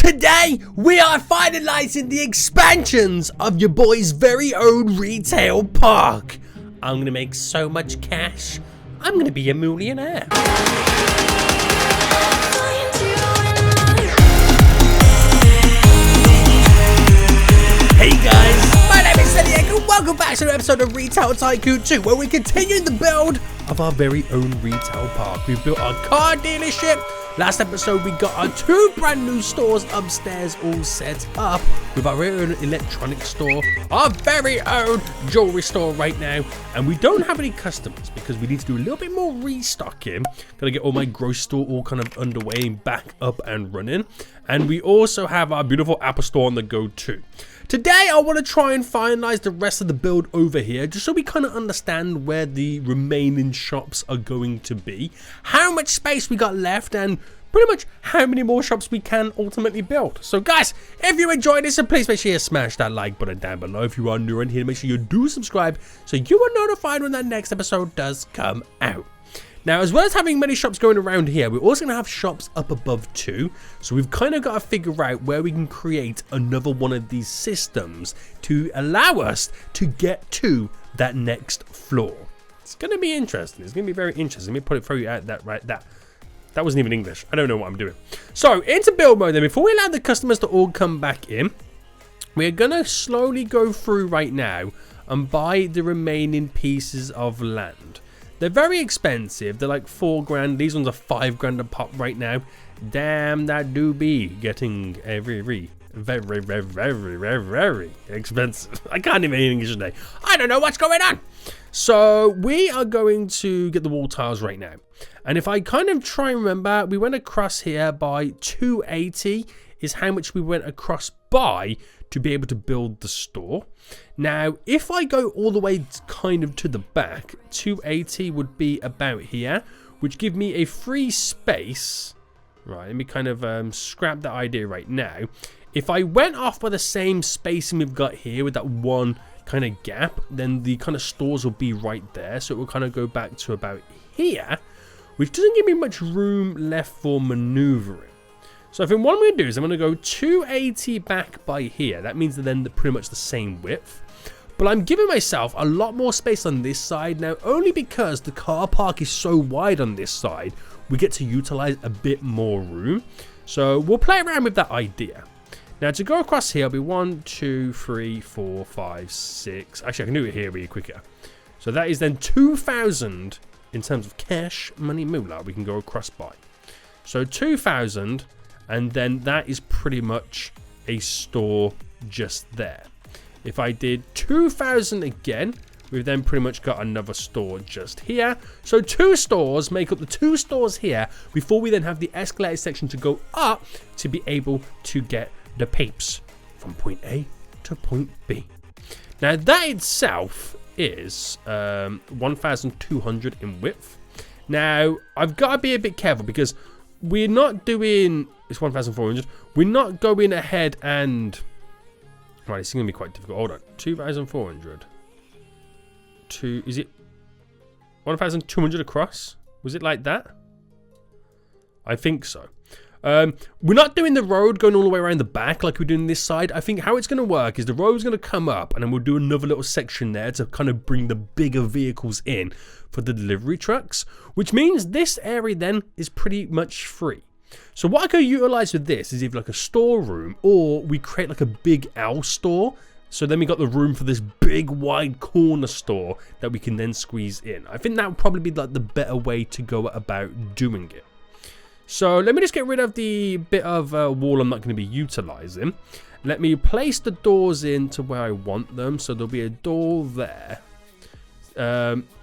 Today, we are finalizing the expansions of your boy's very own retail park. I'm gonna make so much cash, I'm gonna be a millionaire. Hey guys, my name is SENIAC and welcome back to an episode of Retail Tycoon 2, where we continue the build of our very own retail park. We've built our car dealership. Last episode we got our 2 brand new stores upstairs all set up with our very own electronic store, our very own jewelry store right now, and we don't have any customers because we need to do a little bit more restocking. Gotta get all my grocery store all kind of underway and back up and running, and we also have our beautiful Apple store on the go too. Today I want to try and finalize the rest of the build over here just so we kind of understand where the remaining shops are going to be, how much space we got left, and pretty much how many more shops we can ultimately build. So guys, if you enjoyed this, please make sure you smash that like button down below. If you are new in here, make sure you do subscribe so you are notified when that next episode does come out. Now, as well as having many shops going around here, we're also going to have shops up above too. So we've kind of got to figure out where we can create another one of these systems to allow us to get to that next floor. It's going to be interesting. It's going to be very interesting. Let me throw you out that right there. That wasn't even English. I don't know what I'm doing. So, into build mode then. Before we allow the customers to all come back in, we're going to slowly go through right now and buy the remaining pieces of land. They're very expensive. They're like 4 grand. These ones are 5 grand a pop right now. Damn, that do be getting very expensive. I can't even English today. I don't know what's going on. So we are going to get the wall tiles right now. And if I kind of try and remember, we went across here by 280 is how much we went across by to be able to build the store. Now, if I go all the way kind of to the back, 280 would be about here, which give me a free space. Right, let me kind of scrap that idea right now. If I went off by the same spacing we've got here with that one kind of gap, then the kind of stores will be right there. So it will kind of go back to about here, which doesn't give me much room left for maneuvering. So I think what I'm going to do is I'm going to go 280 back by here. That means they're then pretty much the same width. But I'm giving myself a lot more space on this side now, only because the car park is so wide on this side, we get to utilize a bit more room. So we'll play around with that idea. Now to go across here, it'll be 1, 2, 3, 4, 5, 6. Actually, I can do it here really quicker. So that is then 2,000 in terms of cash, money, moolah, we can go across by. So 2,000, and then that is pretty much a store just there. If I did 2,000 again, we've then pretty much got another store just here. So 2 stores make up the 2 stores here before we then have the escalator section to go up to be able to get the peeps from point A to point B. Now that itself is 1,200 in width. Now I've got to be a bit careful because we're not doing, it's 1,400. We're not going ahead and, right, it's going to be quite difficult. Hold on, 2,400. Is it 1,200 across? Was it like that? I think so. We're not doing the road going all the way around the back like we're doing this side. I think how it's going to work is the road's going to come up and then we'll do another little section there to kind of bring the bigger vehicles in for the delivery trucks, which means this area then is pretty much free. So what I could utilize with this is either like a storeroom or we create like a big L store. So then we got the room for this big wide corner store that we can then squeeze in. I think that would probably be like the better way to go about doing it. So let me just get rid of the bit of wall I'm not going to be utilizing. Let me place the doors in to where I want them. So there'll be a door there.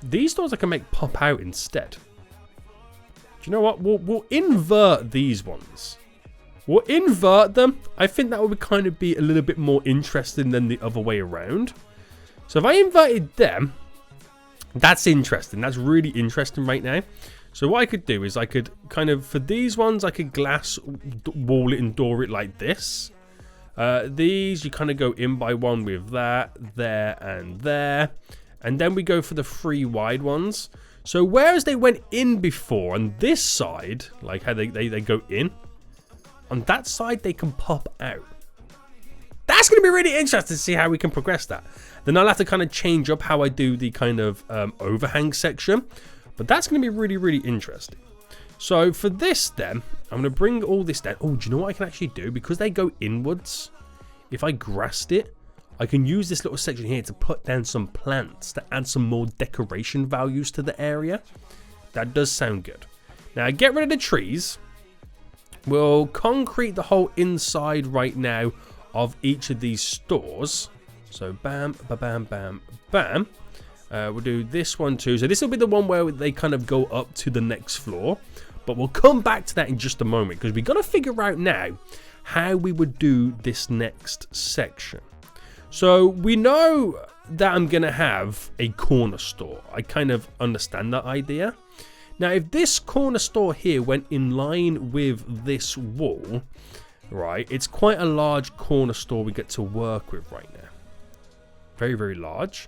These doors I can make pop out instead. Do you know what? We'll invert these ones. We'll invert them. I think that would kind of be a little bit more interesting than the other way around. So if I inverted them, that's interesting. That's really interesting right now. So what I could do is I could kind of, for these ones, I could glass wall it and door it like this. These, you kind of go in by one with that, there, and there. And then we go for the 3 wide ones. So whereas they went in before on this side, like how they go in, on that side, they can pop out. That's going to be really interesting to see how we can progress that. Then I'll have to kind of change up how I do the kind of overhang section. But that's going to be really, really interesting. So for this then, I'm going to bring all this down. Oh, do you know what I can actually do? Because they go inwards, if I grassed it, I can use this little section here to put down some plants to add some more decoration values to the area. That does sound good. Now, get rid of the trees. We'll concrete the whole inside right now of each of these stores. So bam, ba-bam, bam, bam. We'll do this one too. So this will be the one where they kind of go up to the next floor. But we'll come back to that in just a moment, because we've got to figure out now how we would do this next section. So we know that I'm going to have a corner store. I kind of understand that idea. Now, if this corner store here went in line with this wall, right, it's quite a large corner store we get to work with right now. Very, very large.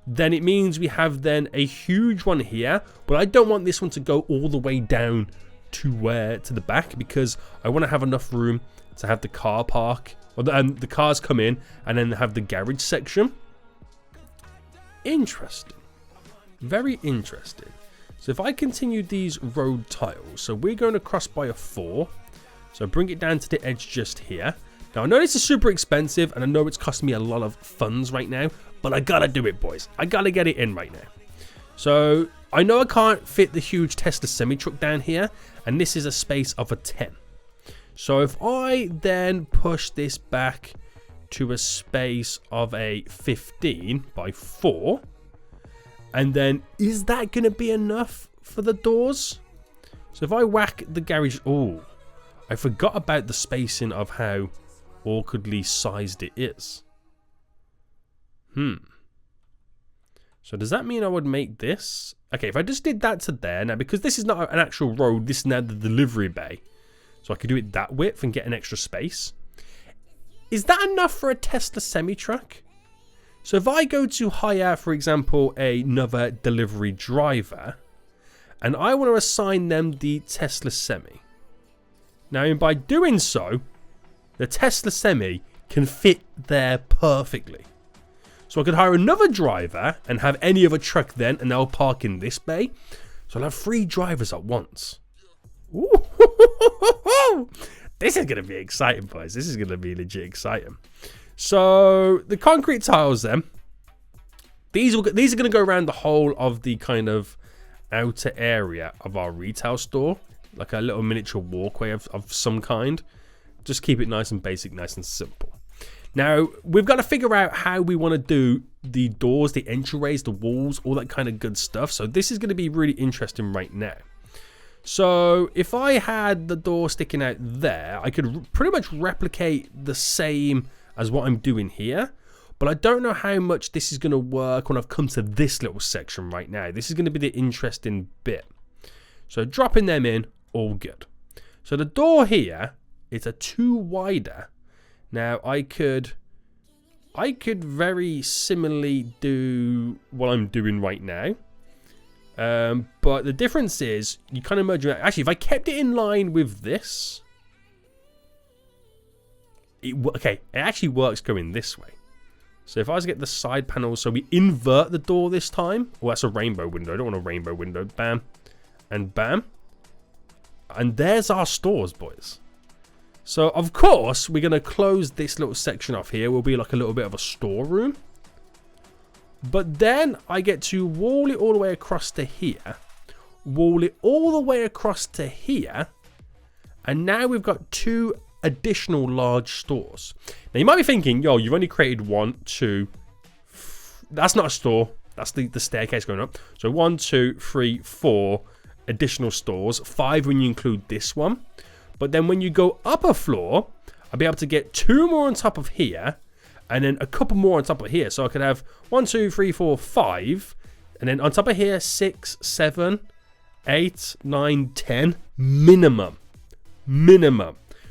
Then it means we have then a huge one here, but I don't want this one to go all the way down to the back, because I want to have enough room to have the car park, or the cars come in and then have the garage section. Interesting. Very interesting. So if I continue these road tiles, so we're going across by a 4, so bring it down to the edge just here. Now I know this is super expensive and I know it's costing me a lot of funds right now, but I gotta do it, boys. I gotta get it in right now. So I know I can't fit the huge Tesla semi-truck down here, and this is a space of a 10. So if I then push this back to a space of a 15 by 4, and then is that going to be enough for the doors? So if I whack the garage, oh, I forgot about the spacing of how awkwardly sized it is. So does that mean I would make this? Okay, if I just did that to there, now because this is not an actual road, this is now the delivery bay. So I could do it that width and get an extra space. Is that enough for a Tesla semi-truck? So if I go to hire, for example, another delivery driver, and I want to assign them the Tesla Semi. Now, by doing so, the Tesla Semi can fit there perfectly. So I could hire another driver and have any other truck then, and they'll park in this bay. So I'll have 3 drivers at once. Ooh. This is going to be exciting, boys. This is going to be legit exciting. So the concrete tiles then, these are going to go around the whole of the kind of outer area of our retail store, like a little miniature walkway of some kind. Just keep it nice and basic, nice and simple. Now, we've got to figure out how we want to do the doors, the entryways, the walls, all that kind of good stuff. So this is going to be really interesting right now. So if I had the door sticking out there, I could pretty much replicate the same as what I'm doing here, but I don't know how much this is going to work when I've come to this little section right now. This is going to be the interesting bit. So dropping them in, all good. So the door here, it's a 2 wider. Now I could very similarly do what I'm doing right now. But the difference is you kind of merge. Actually, if I kept it in line with this, it actually works going this way. So if I was to get the side panels, so we invert the door this time. Oh, that's a rainbow window. I don't want a rainbow window. Bam. And bam. And there's our stores, boys. So, of course, we're going to close this little section off here. Will be like a little bit of a storeroom. But then I get to wall it all the way across to here. Wall it all the way across to here. And now we've got 2 additional large stores. Now you might be thinking, yo, you've only created 1, 2. That's not a store. That's the staircase going up. So 1, 2, 3, 4 additional stores. 5 when you include this one. But then when you go up a floor, I'll be able to get 2 more on top of here. And then a couple more on top of here. So I could have 1, 2, 3, 4, 5. And then on top of here, 6, 7, 8, 9, 10. Minimum.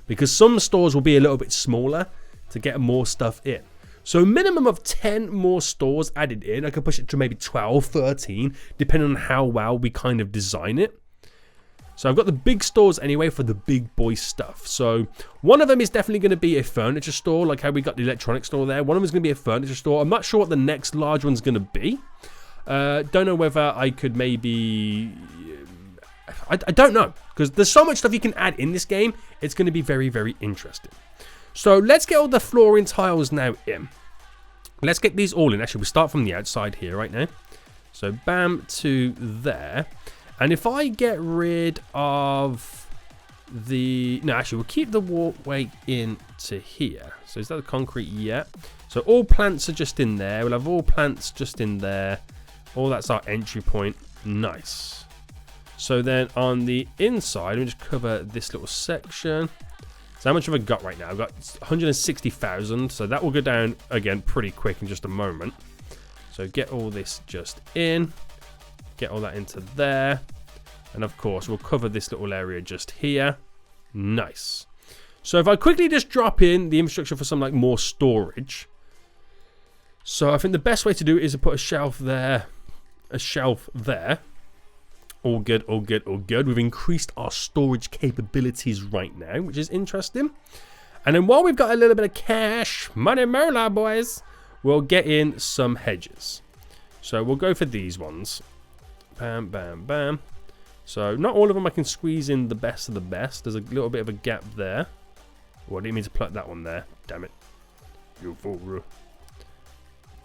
Because some stores will be a little bit smaller to get more stuff in. So a minimum of 10 more stores added in. I could push it to maybe 12, 13, depending on how well we kind of design it. So I've got the big stores anyway for the big boy stuff. So one of them is definitely going to be a furniture store, like how we got the electronic store there. One of them is going to be a furniture store. I'm not sure what the next large one's going to be. Don't know whether I could maybe... I don't know, because there's so much stuff you can add in this game. It's going to be very, very interesting. So let's get all the flooring tiles now in. Let's get these all in. Actually, we start from the outside here right now. So bam to there. And if I get rid of the... No, actually, we'll keep the walkway into here. So is that the concrete? Yeah. So all plants are just in there. We'll have all plants just in there. All that's our entry point. Nice. So then on the inside, we'll just cover this little section. So how much have I got right now? I've got 160,000. So that will go down again pretty quick in just a moment. So get all this just in. Get all that into there. And of course, we'll cover this little area just here. Nice. So if I quickly just drop in the infrastructure for some like more storage. So I think the best way to do it is to put a shelf there. A shelf there. All good, all good, all good. We've increased our storage capabilities right now, which is interesting. And then while we've got a little bit of cash, money mola, boys, we'll get in some hedges. So we'll go for these ones. Bam, bam, bam. So not all of them I can squeeze in the best of the best. There's a little bit of a gap there. Oh, I didn't mean to pluck that one there. Damn it. You fool.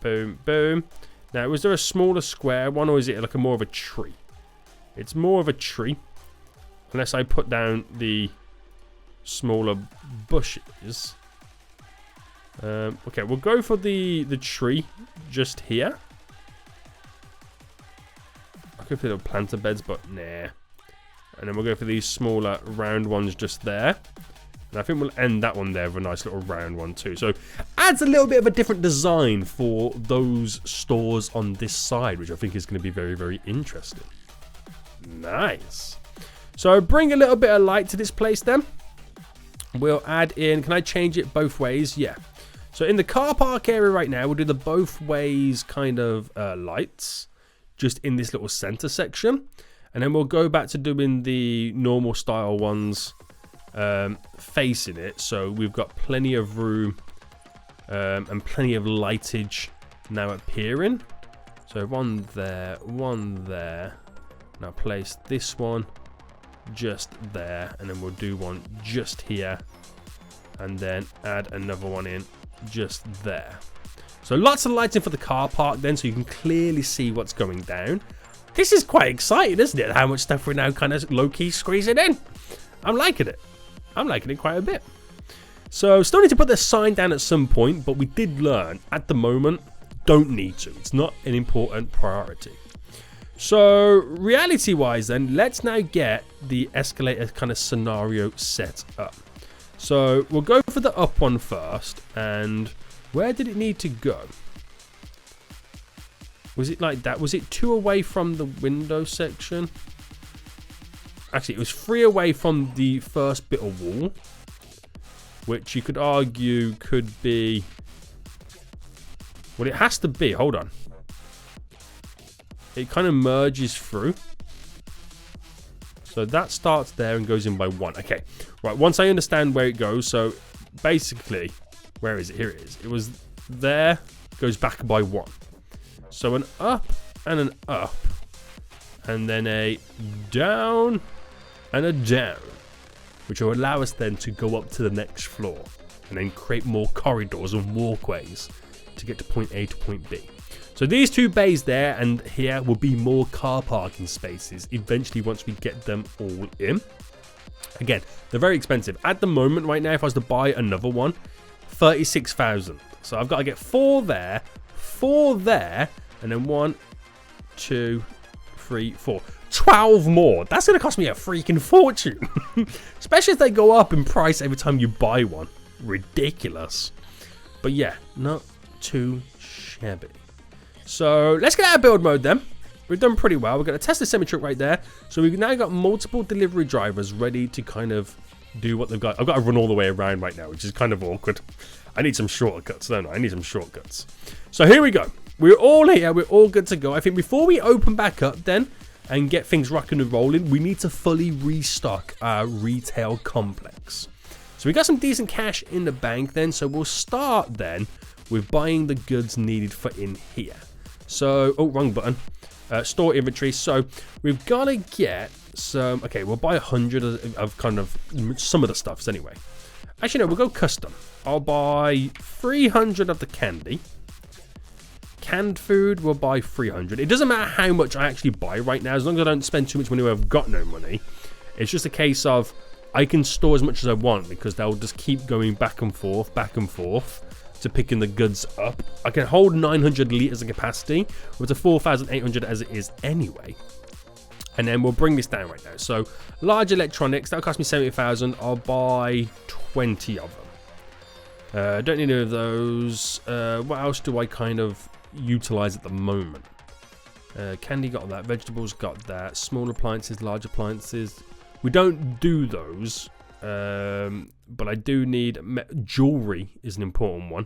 Boom, boom. Now, was there a smaller square one, or is it like a more of a tree? It's more of a tree, unless I put down the smaller bushes. Okay, we'll go for the tree just here. I'll go for the planter beds, but nah. And then we'll go for these smaller round ones just there. And I think we'll end that one there with a nice little round one too. So adds a little bit of a different design for those stores on this side, which I think is going to be very, very interesting. Nice. So bring a little bit of light to this place then. We'll add in, can I change it both ways? Yeah. So in the car park area right now, we'll do the both ways kind of lights just in this little center section. And then we'll go back to doing the normal style ones facing it. So we've got plenty of room and plenty of lightage now appearing. So one there, one there. Now place this one just there, and then we'll do one just here, and then add another one in just there. So lots of lighting for the car park then, so you can clearly see what's going down. This is quite exciting, isn't it? How much stuff we're now kind of low-key squeezing in. I'm liking it. I'm liking it quite a bit. So still need to put the sign down at some point, but we did learn at the moment, don't need to. It's not an important priority. So reality-wise then, let's now get the escalator kind of scenario set up. So we'll go for the up one first, and where did it need to go? Was it like that? Was it 2 away from the window section? Actually, it was 3 away from the first bit of wall, which you could argue could be... Well, it has to be. Hold on. It kind of merges through. So that starts there and goes in by 1. Okay. Right. Once I understand where it goes. So basically, where is it? Here it is. It was there. Goes back by 1. So an up and an up. And then a down and a down. Which will allow us then to go up to the next floor. And then create more corridors and walkways to get to point A to point B. So these 2 bays there and here will be more car parking spaces eventually once we get them all in. Again, they're very expensive. At the moment right now, if I was to buy another one, 36,000. So I've got to get 4 there, 4 there, and then 1, 2, 3, 4. 12 more. That's going to cost me a freaking fortune. Especially if they go up in price every time you buy one. Ridiculous. But yeah, not too shabby. So let's get out of build mode then. We've done pretty well. We're going to test the semi-truck right there. So we've now got multiple delivery drivers ready to kind of do what they've got. I've got to run all the way around right now, which is kind of awkward. I need some shortcuts, don't I? I need some shortcuts. So here we go. We're all here. We're all good to go. I think before we open back up then, and get things rocking and rolling, we need to fully restock our retail complex. So we got some decent cash in the bank then, so we'll start then with buying the goods needed for in here. So, oh, wrong button. Store inventory. So we've got to get some, okay, we'll buy 100 of kind of some of the stuffs anyway. Actually, no, we'll go custom. I'll buy 300 of the candy. Canned food, we'll buy 300. It doesn't matter how much I actually buy right now, as long as I don't spend too much money where I've got no money. It's just a case of I can store as much as I want because they'll just keep going back and forth to picking the goods up. I can hold 900 liters of capacity with the 4,800 as it is anyway. And then we'll bring this down right now. So large electronics, that'll cost me 70,000. I'll buy 20 of them. Don't need any of those. What else do I kind of utilize at the moment? Candy got that, vegetables got that, small appliances, large appliances. We don't do those. But I do need jewelry is an important one,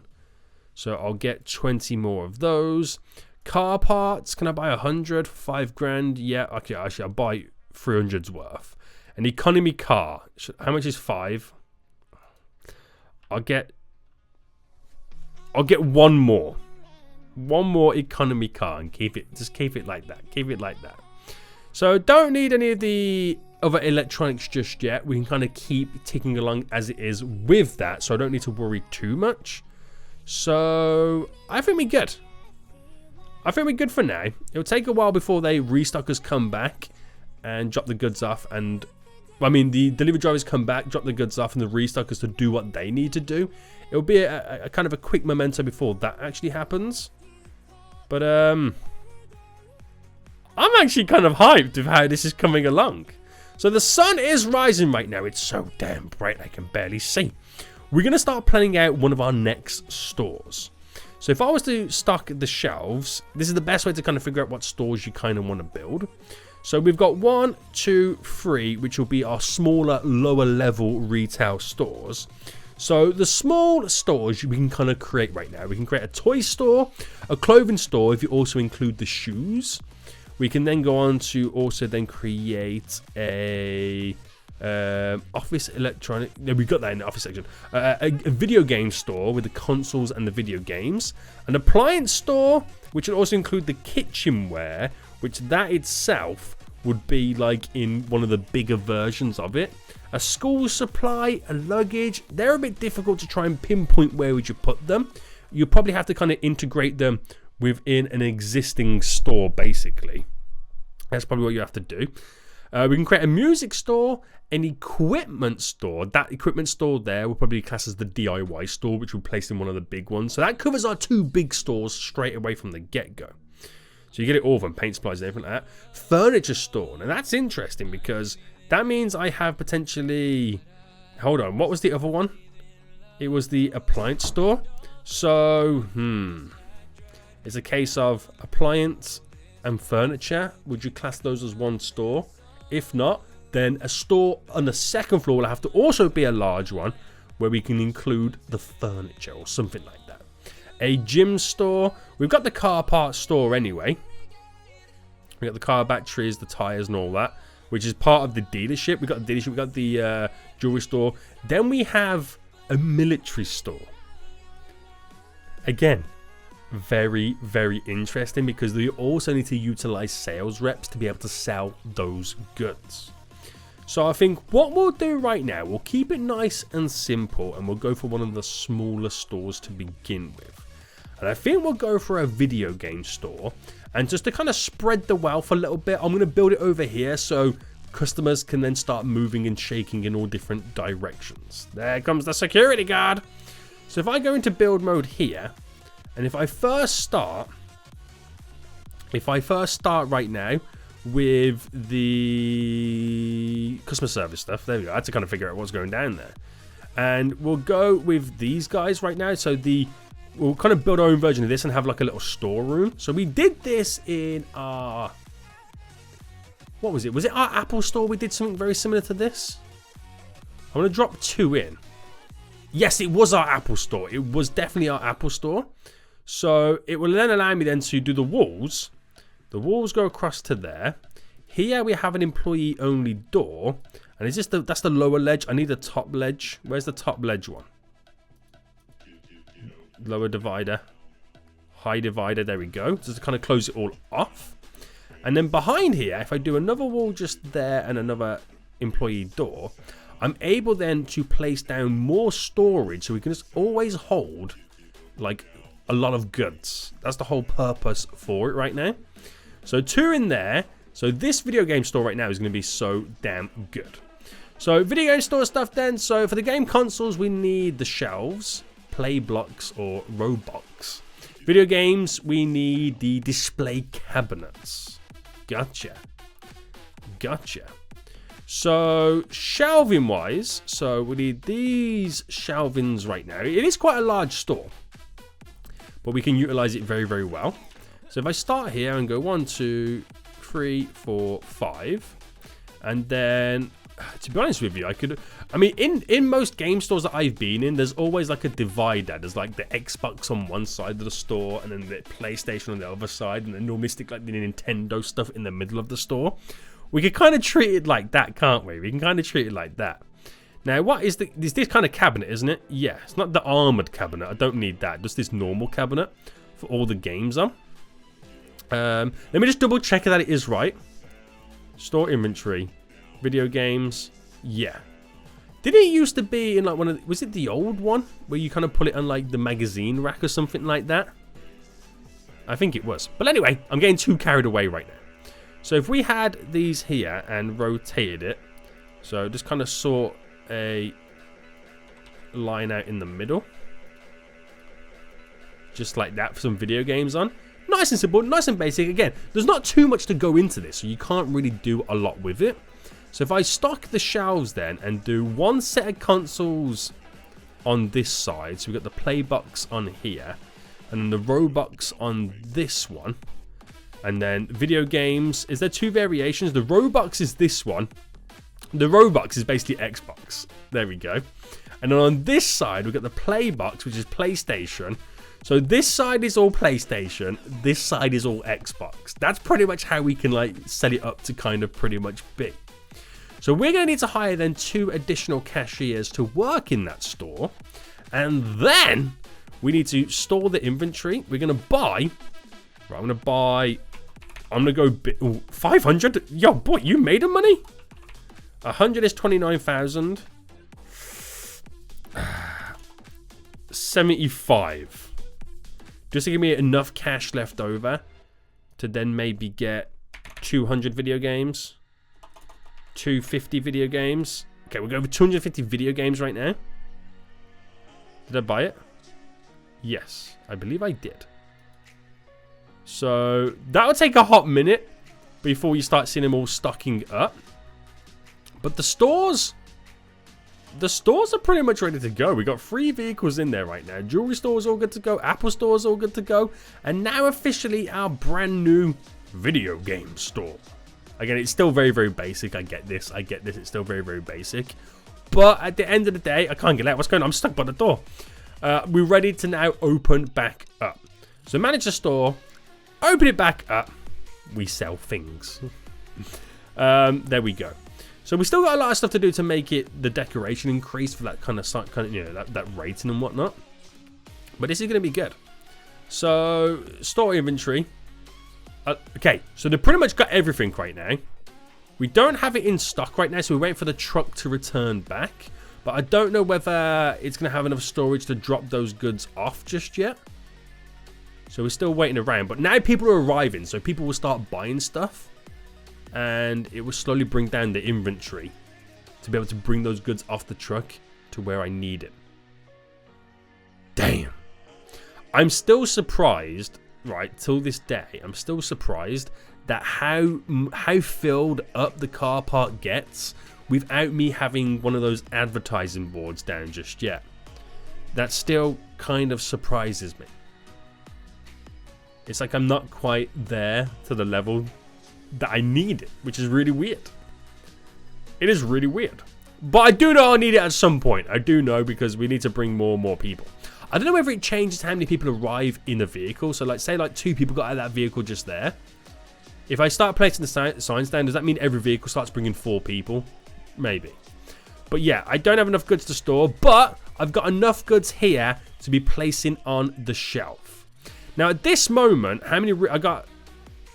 so I'll get 20 more of those. Car parts, can I buy 100 for 5 grand? Yeah, okay, actually I'll buy 300's worth. An economy car, how much is 5? I'll get one more economy car and keep it like that. So don't need any of the other electronics just yet. We can kind of keep ticking along as it is with that, so I don't need to worry too much. So I think we're good. I think we're good for now. It'll take a while before they restockers come back and drop the goods off, and I mean the delivery drivers come back, drop the goods off, and the restockers to do what they need to do. It'll be a kind of a quick memento before that actually happens. But I'm actually kind of hyped with how this is coming along. So the sun is rising right now. It's so damn bright I can barely see. We're going to start planning out one of our next stores. So if I was to stock the shelves, this is the best way to kind of figure out what stores you kind of want to build. So we've got 1, 2, 3, which will be our smaller, lower level retail stores. So the small stores we can kind of create right now. We can create a toy store, a clothing store if you also include the shoes. We can then go on to also then create a office electronic. No, we got that in the office section. A video game store with the consoles and the video games. An appliance store, which would also include the kitchenware, which that itself would be like in one of the bigger versions of it. A school supply, a luggage. They're a bit difficult to try and pinpoint where would you put them. You probably have to kind of integrate them within an existing store, basically. That's probably what you have to do. We can create a music store, an equipment store. That equipment store there will probably be classed as the DIY store, which we'll place in one of the big ones. So that covers our 2 big stores straight away from the get-go. So you get it all from paint supplies and everything like that. Furniture store. Now that's interesting because that means I have potentially... Hold on, what was the other one? It was the appliance store. So, it's a case of appliance and furniture. Would you class those as one store? If not, then a store on the second floor will have to also be a large one where we can include the furniture or something like that. A gym store. We've got the car parts store anyway. We've got the car batteries, the tires and all that, which is part of the dealership. We've got the dealership, we've got the jewelry store. Then we have a military store. Again, very, very interesting because they also need to utilize sales reps to be able to sell those goods. So I think what we'll do right now, we'll keep it nice and simple and we'll go for one of the smaller stores to begin with. And I think we'll go for a video game store. And just to kind of spread the wealth a little bit, I'm going to build it over here so customers can then start moving and shaking in all different directions. There comes the security guard. So if I go into build mode here, and if I first start right now with the customer service stuff, there we go. I had to kind of figure out what's going down there. And we'll go with these guys right now. So we'll kind of build our own version of this and have like a little storeroom. So we did this in our, what was it? Was it our Apple store? We did something very similar to this. I'm going to drop 2 in. Yes, it was our Apple store. It was definitely our Apple store. So it will then allow me then to do the walls. The walls go across to there. Here we have an employee only door. And is this that's the lower ledge? I need the top ledge. Where's the top ledge one? Lower divider. High divider. There we go. Just to kind of close it all off. And then behind here, if I do another wall just there and another employee door, I'm able then to place down more storage so we can just always hold like a lot of goods. That's the whole purpose for it right now. So 2 in there. So this video game store right now is going to be so damn good. So video game store stuff then. So for the game consoles, we need the shelves, play blocks or Roblox. Video games, we need the display cabinets. Gotcha. So shelving wise, so we need these shelvings right now. It is quite a large store, but we can utilize it very, very well. So if I start here and go 1, 2, 3, 4, 5, and then to be honest with you, I mean in most game stores that I've been in, there's always like a divider. There's like the Xbox on one side of the store and then the PlayStation on the other side, and then normally stick like the Nintendo stuff in the middle of the store. We can kind of treat it like that, can't we? We can kind of treat it like that. Now, what is this kind of cabinet, isn't it? Yeah, it's not the armored cabinet. I don't need that. Just this normal cabinet for all the games on. Let me just double check that it is right. Store inventory. Video games. Yeah. Didn't it used to be in like one of was it the old one? Where you kind of put it on like the magazine rack or something like that? I think it was. But anyway, I'm getting too carried away right now. So if we had these here and rotated it, so just kind of sort a line out in the middle, just like that for some video games on. Nice and simple, nice and basic. Again, there's not too much to go into this, so you can't really do a lot with it. So if I stock the shelves then and do one set of consoles on this side, so we've got the play box on here, and then the Roblox on this one. And then video games, is there 2 variations? The Roblox is this one. The Roblox is basically Xbox. There we go. And then on this side, we've got the play box, which is PlayStation. So this side is all PlayStation. This side is all Xbox. That's pretty much how we can like set it up to kind of pretty much be. So we're going to need to hire then 2 additional cashiers to work in that store. And then we need to store the inventory. We're going to buy... Right, I'm going to go 500. Yo, boy, you made a money? 100 is 29,000. 75. Just to give me enough cash left over to then maybe get 200 video games. 250 video games. Okay, we'll go over 250 video games right now. Did I buy it? Yes, I believe I did. So that'll take a hot minute before you start seeing them all stocking up. But the stores are pretty much ready to go. We got 3 vehicles in there right now. Jewelry store's all good to go. Apple store's all good to go. And now officially our brand new video game store. Again, it's still very, very basic. I get this. It's still very, very basic. But at the end of the day, I can't get out. What's going on? I'm stuck by the door. We're ready to now open back up. So manage the store. Open it back up. We sell things. There we go. So we still got a lot of stuff to do to make it the decoration increase for that kind of you know, that rating and whatnot. But this is going to be good. So store inventory. Okay, so they pretty much got everything right now. We don't have it in stock right now, so we're waiting for the truck to return back. But I don't know whether it's going to have enough storage to drop those goods off just yet. So we're still waiting around. But now people are arriving, so people will start buying stuff. And it will slowly bring down the inventory to be able to bring those goods off the truck to where I need it. Damn. I'm still surprised, right, till this day, I'm still surprised that how filled up the car park gets without me having one of those advertising boards down just yet. That still kind of surprises me. It's like I'm not quite there to the level that I need it, which is really weird. It is really weird. But I do know I need it at some point. I do know, because we need to bring more and more people. I don't know whether it changes how many people arrive in a vehicle. So like, say like 2 people got out of that vehicle just there. If I start placing the signs down, does that mean every vehicle starts bringing 4 people? Maybe. But yeah, I don't have enough goods to store, but I've got enough goods here to be placing on the shelf. Now, at this moment, how many... I got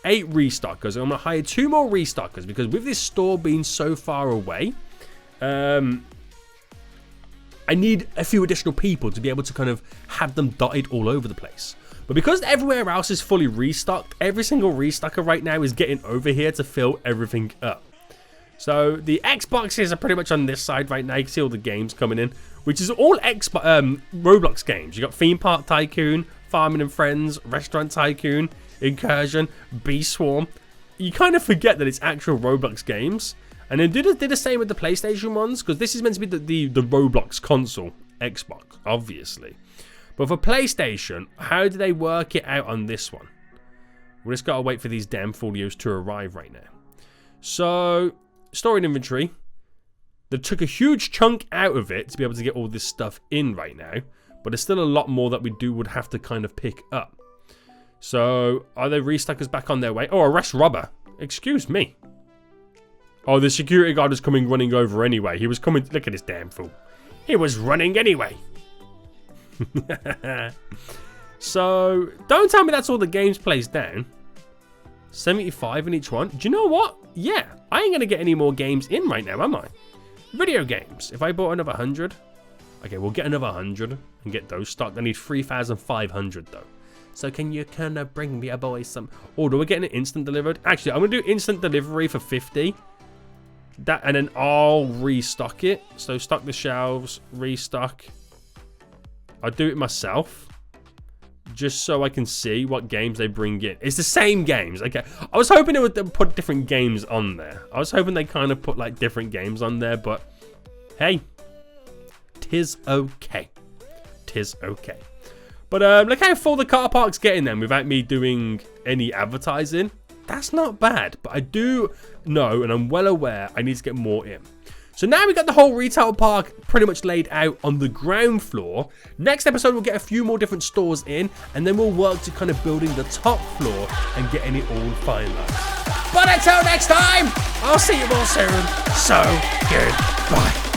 8 restockers. I'm going to hire 2 more restockers because with this store being so far away, I need a few additional people to be able to kind of have them dotted all over the place. But because everywhere else is fully restocked, every single restocker right now is getting over here to fill everything up. So the Xboxes are pretty much on this side right now. You can see all the games coming in, which is all Roblox games. You got Theme Park Tycoon, Farming and Friends, Restaurant Tycoon, Incursion, Bee Swarm. You kind of forget that it's actual Roblox games. And then did the same with the PlayStation ones, because this is meant to be the Roblox console, Xbox, obviously. But for PlayStation, how do they work it out on this one? We just gotta wait for these damn folios to arrive right now. So, storing inventory. They took a huge chunk out of it to be able to get all this stuff in right now. But there's still a lot more that we would have to kind of pick up. So, are the restockers back on their way? Oh, arrest robber. Excuse me. Oh, the security guard is coming running over anyway. He was coming... Look at this damn fool. He was running anyway. So, don't tell me that's all the games placed down. 75 in each one. Do you know what? Yeah, I ain't going to get any more games in right now, am I? Video games. If I bought another 100... Okay, we'll get another 100 and get those stocked. I need 3,500 though. So can you kind of bring me a boy some... Oh, do we get an instant delivered? Actually, I'm going to do instant delivery for 50. That, and then I'll restock it. So stock the shelves, restock. I'll do it myself, just so I can see what games they bring in. It's the same games. Okay, I was hoping it would put different games on there. I was hoping they kind of put like different games on there, but hey, tis okay. Tis okay. But look how full the car park's getting then without me doing any advertising. That's not bad, but I do know, and I'm well aware, I need to get more in. So now we got the whole retail park pretty much laid out on the ground floor. Next episode, we'll get a few more different stores in, and then we'll work to kind of building the top floor and getting it all finalized. But until next time, I'll see you all soon. So, goodbye.